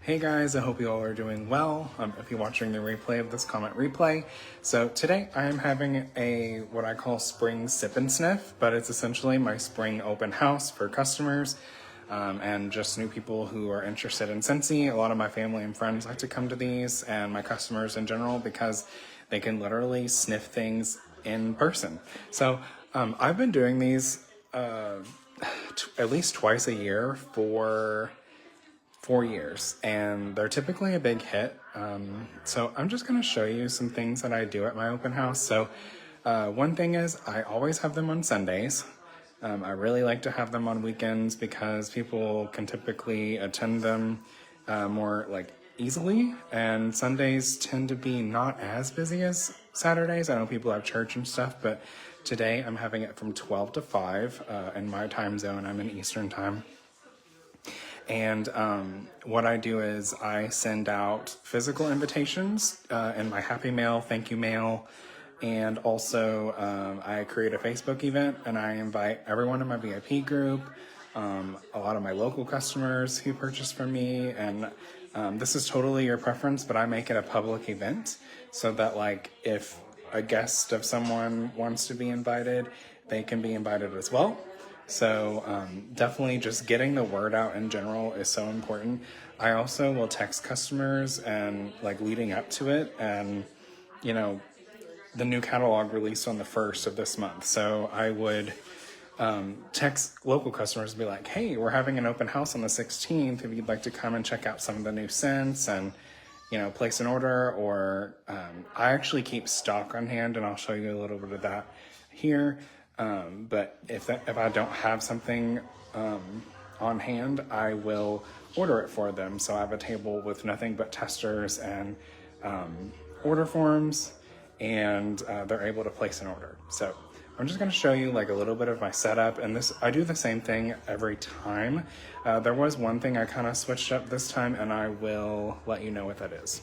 Hey guys, I hope you all are doing well. If you're watching the replay of this comment replay. So today I am having a what I call spring sip and sniff, but it's essentially my spring open house for customers and just new people who are interested in Scentsy. A lot of my family and friends like to come to these, and my customers in general, because they can literally sniff things in person. So I've been doing these at least twice a year for 4 years, and they're typically a big hit. So I'm just going to show you some things that I do at my open house. So one thing is I always have them on Sundays. I really like to have them on weekends because people can typically attend them more like easily, and Sundays tend to be not as busy as Saturdays. I know people have church and stuff, but today I'm having it from 12 to 5 in my time zone. I'm in Eastern time. And what I do is I send out physical invitations in my Happy Mail, thank you mail, and also I create a Facebook event and I invite everyone in my VIP group, a lot of my local customers who purchase from me, and this is totally your preference, but I make it a public event so that, like, if a guest of someone wants to be invited, they can be invited as well. So definitely just getting the word out in general is so important. I also will text customers and like leading up to it, and you know, the new catalog released on the 1st of this month. So I would text local customers and be like, hey, we're having an open house on the 16th. If you'd like to come and check out some of the new scents and, you know, place an order, or I actually keep stock on hand, and I'll show you a little bit of that here. But if I don't have something on hand, I will order it for them. So I have a table with nothing but testers and order forms, and they're able to place an order. So I'm just going to show you like a little bit of my setup, and this I do the same thing every time. There was one thing I kind of switched up this time, and I will let you know what that is.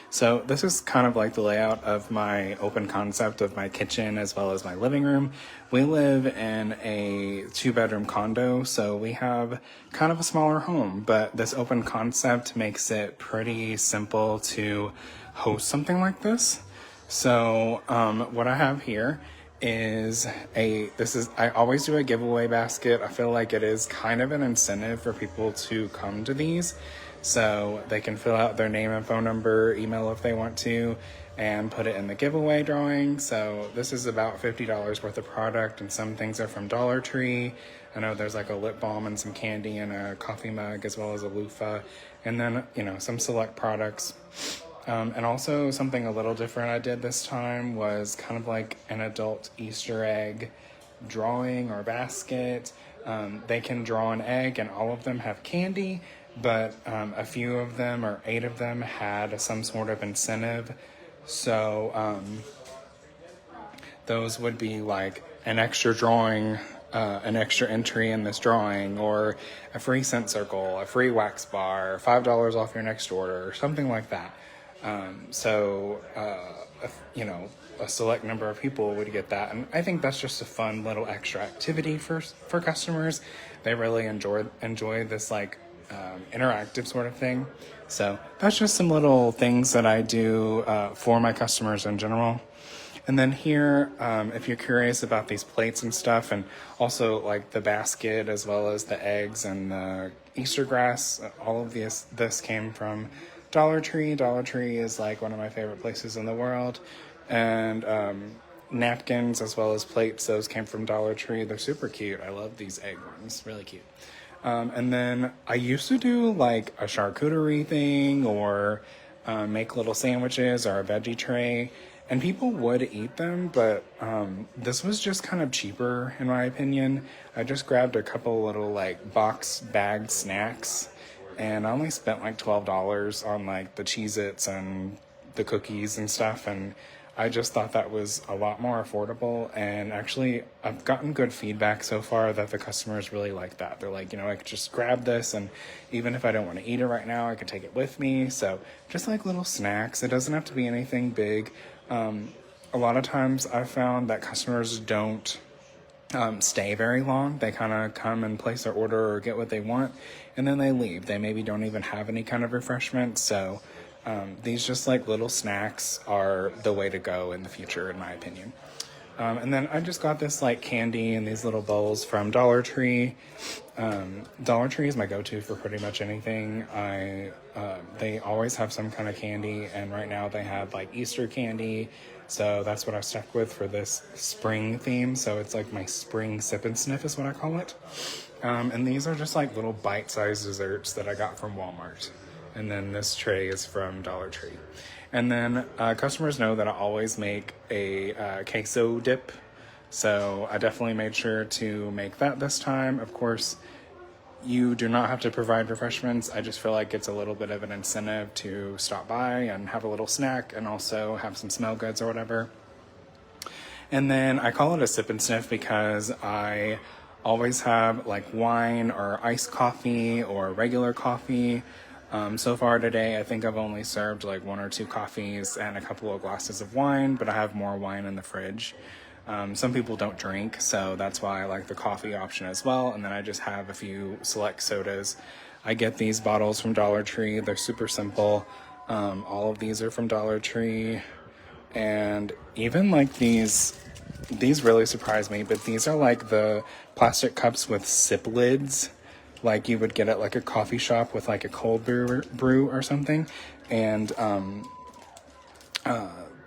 So this is kind of like the layout of my open concept of my kitchen as well as my living room. We live in a 2-bedroom condo, so we have kind of a smaller home, but this open concept makes it pretty simple to host something like this. So what I have here is I always do a giveaway basket. I feel like it is kind of an incentive for people to come to these. So they can fill out their name and phone number, email if they want to, and put it in the giveaway drawing. So this is about $50 worth of product, and some things are from Dollar Tree. I know there's like a lip balm and some candy and a coffee mug, as well as a loofah, and then, you know, some select products. And also something a little different I did this time was kind of like an adult Easter egg drawing or basket. They can draw an egg, and all of them have candy, but a few of them, or 8 of them, had some sort of incentive. So those would be like an extra drawing, an extra entry in this drawing, or a free scent circle, a free wax bar, $5 off your next order, or something like that. You know, a select number of people would get that, and I think that's just a fun little extra activity for customers. They really enjoy this like interactive sort of thing. So that's just some little things that I do for my customers in general. And then here, if you're curious about these plates and stuff, and also like the basket as well as the eggs and the Easter grass, all of this came from Dollar Tree. Dollar Tree is like one of my favorite places in the world. And napkins as well as plates, those came from Dollar Tree. They're super cute. I love these egg ones, really cute. And then I used to do like a charcuterie thing, or make little sandwiches or a veggie tray, and people would eat them, but this was just kind of cheaper in my opinion. I just grabbed a couple little like box bagged snacks, and I only spent like $12 on like the Cheez-Its and the cookies and stuff, and I just thought that was a lot more affordable. And actually I've gotten good feedback so far that the customers really like that. They're like, you know, I could just grab this, and even if I don't want to eat it right now, I could take it with me. So just like little snacks, it doesn't have to be anything big. A lot of times I've found that customers don't stay very long. They kind of come and place their order or get what they want, and then they leave. They maybe don't even have any kind of refreshment. So these just like little snacks are the way to go in the future, in my opinion. And then I just got this like candy in these little bowls from Dollar Tree. Dollar Tree is my go-to for pretty much anything. They always have some kind of candy, and right now they have like Easter candy, so that's what I stuck with for this spring theme. So it's like my spring sip and sniff is what I call it. And these are just like little bite-sized desserts that I got from Walmart. And then this tray is from Dollar Tree. And then customers know that I always make a queso dip. So I definitely made sure to make that this time. Of course, you do not have to provide refreshments. I just feel like it's a little bit of an incentive to stop by and have a little snack and also have some smell goods or whatever. And then I call it a sip and sniff because I always have like wine or iced coffee or regular coffee. So far today, I think I've only served like 1 or 2 coffees and a couple of glasses of wine, but I have more wine in the fridge. Some people don't drink, so that's why I like the coffee option as well. And then I just have a few select sodas. I get these bottles from Dollar Tree. They're super simple. All of these are from Dollar Tree. And even like these really surprise me, but these are like the plastic cups with sip lids, like you would get at like a coffee shop with like a cold brew or something. And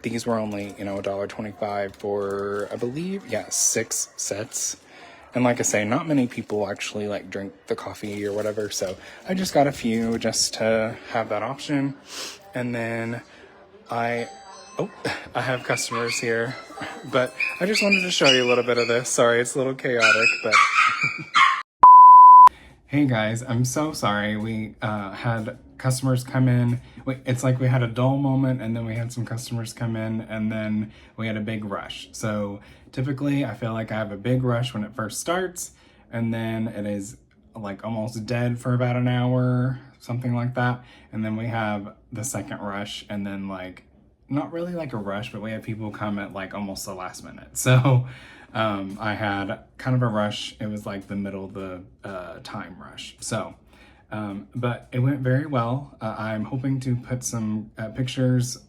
these were only, $1.25 for, I believe, 6 sets. And like I say, not many people actually like drink the coffee or whatever, so I just got a few just to have that option. And then I have customers here, but I just wanted to show you a little bit of this. Sorry, it's a little chaotic, but hey guys, I'm so sorry. We had customers come in. It's like we had a dull moment, and then we had some customers come in, and then we had a big rush. So typically I feel like I have a big rush when it first starts, and then it is like almost dead for about an hour, something like that. And then we have the second rush, and then like, not really like a rush, but we have people come at like almost the last minute. So I had kind of a rush. It was like the middle of the time rush. So, but it went very well. I'm hoping to put some pictures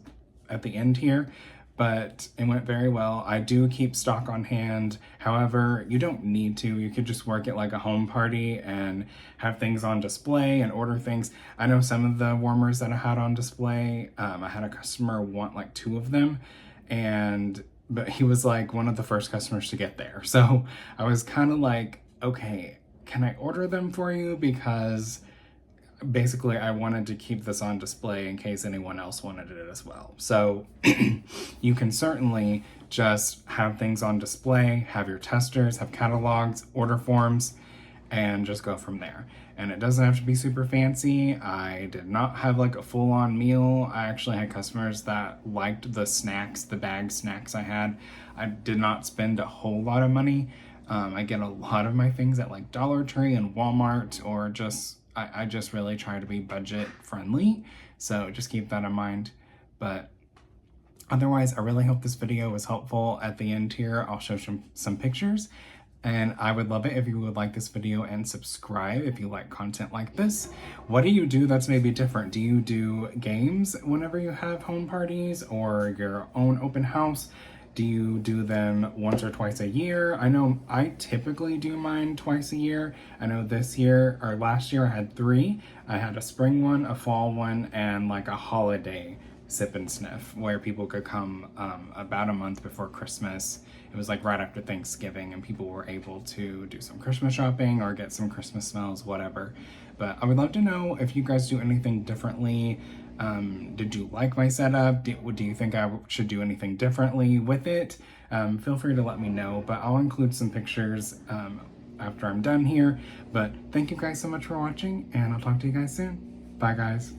at the end here, but it went very well. I do keep stock on hand. However, you don't need to. You could just work at like a home party and have things on display and order things. I know some of the warmers that I had on display, I had a customer want like 2 of them, but he was like one of the first customers to get there. So I was kind of like, okay, can I order them for you? Because basically I wanted to keep this on display in case anyone else wanted it as well. So you can certainly just have things on display, have your testers, have catalogs, order forms, and just go from there. And it doesn't have to be super fancy. I did not have like a full-on meal. I actually had customers that liked the snacks, the bag snacks I had. I did not spend a whole lot of money. I get a lot of my things at like Dollar Tree and Walmart, or just, I just really try to be budget friendly. So just keep that in mind. But otherwise, I really hope this video was helpful. At the end here, I'll show some pictures. And I would love it if you would like this video and subscribe if you like content like this. What do you do that's maybe different? Do you do games whenever you have home parties or your own open house? Do you do them once or twice a year? I know I typically do mine twice a year. I know this year or last year I had 3. I had a spring one, a fall one, and like a holiday sip and sniff where people could come about a month before Christmas. It was like right after Thanksgiving, and people were able to do some Christmas shopping or get some Christmas smells, whatever. But I would love to know if you guys do anything differently. Did you like my setup? Do you think I should do anything differently with it? Feel free to let me know, but I'll include some pictures after I'm done here. But thank you guys so much for watching, and I'll talk to you guys soon. Bye, guys.